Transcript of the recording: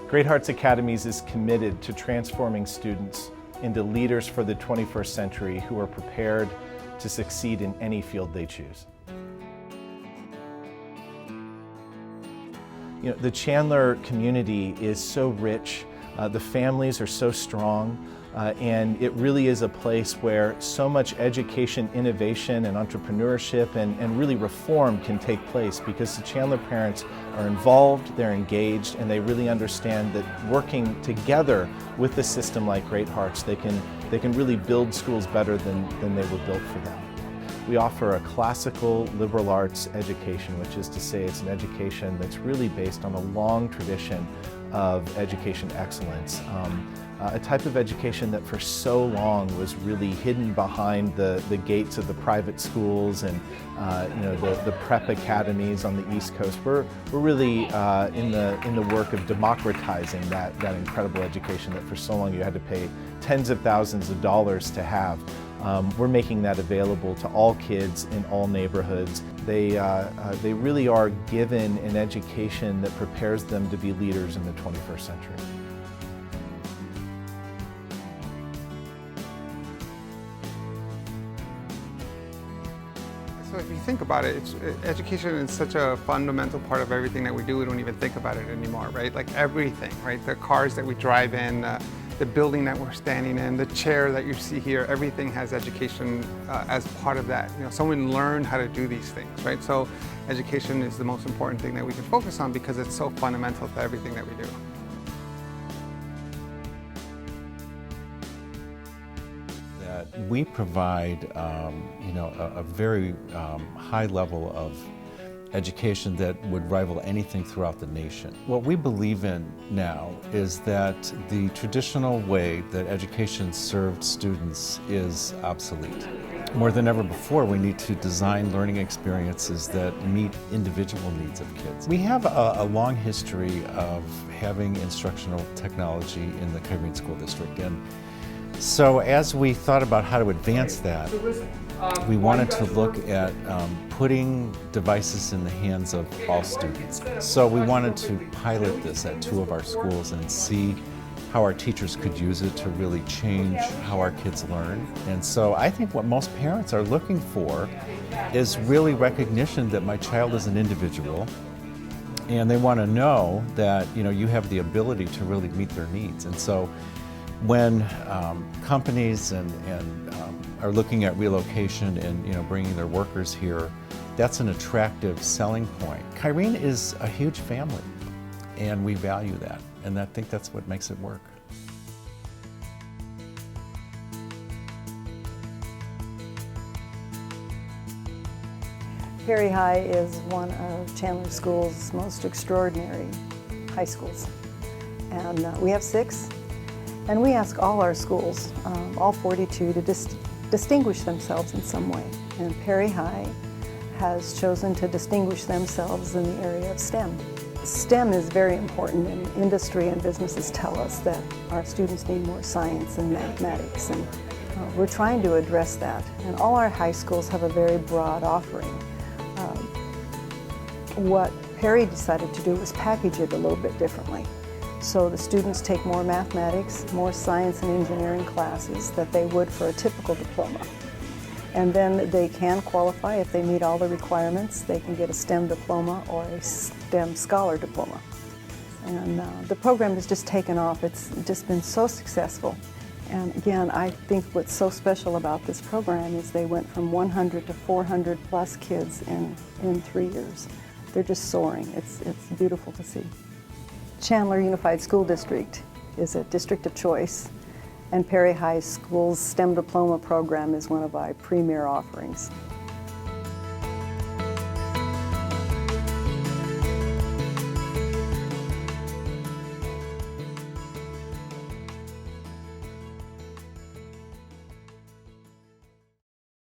Great Hearts Academies is committed to transforming students into leaders for the 21st century who are prepared to succeed in any field they choose. You know, the Chandler community is so rich, the families are so strong, and it really is a place where so much education, innovation, and entrepreneurship and really reform can take place because the Chandler parents are involved, they're engaged, and they really understand that working together with a system like Great Hearts, they can really build schools better than they were built for them. We offer a classical liberal arts education, which is to say it's an education that's really based on a long tradition of education excellence. A type of education that for so long was really hidden behind the gates of the private schools and the prep academies on the East Coast. We're really in the work of democratizing that incredible education that for so long you had to pay tens of thousands of dollars to have. We're making that available to all kids in all neighborhoods. They really are given an education that prepares them to be leaders in the 21st century. So if you think about it, education is such a fundamental part of everything that we do, we don't even think about it anymore, right? Like everything, right? The cars that we drive in, the building that we're standing in, the chair that you see here, everything has education as part of that. You know, someone learned how to do these things, right? So education is the most important thing that we can focus on because it's so fundamental to everything that we do. We provide a very high level of education that would rival anything throughout the nation. What we believe in now is that the traditional way that education served students is obsolete. More than ever before, we need to design learning experiences that meet individual needs of kids. We have a long history of having instructional technology in the Kyrene School District. And so as we thought about how to advance that, we wanted to look at putting devices in the hands of all students. So we wanted to pilot this at 2 of our schools and see how our teachers could use it to really change how our kids learn. And so I think what most parents are looking for is really recognition that my child is an individual, and they want to know that you have the ability to really meet their needs. And so when companies are looking at relocation and bringing their workers here, that's an attractive selling point. Kyrene is a huge family, and we value that, and I think that's what makes it work. Perry High is one of Chandler School's most extraordinary high schools, and we have 6. And we ask all our schools, all 42, to distinguish themselves in some way. And Perry High has chosen to distinguish themselves in the area of STEM. STEM is very important, and industry and businesses tell us that our students need more science and mathematics, and we're trying to address that. And all our high schools have a very broad offering. What Perry decided to do was package it a little bit differently. So the students take more mathematics, more science and engineering classes that they would for a typical diploma. And then they can qualify if they meet all the requirements. They can get a STEM diploma or a STEM Scholar diploma. And the program has just taken off. It's just been so successful. And again, I think what's so special about this program is they went from 100 to 400 plus kids in 3 years. They're just soaring. It's beautiful to see. Chandler Unified School District is a district of choice, and Perry High School's STEM Diploma program is one of our premier offerings.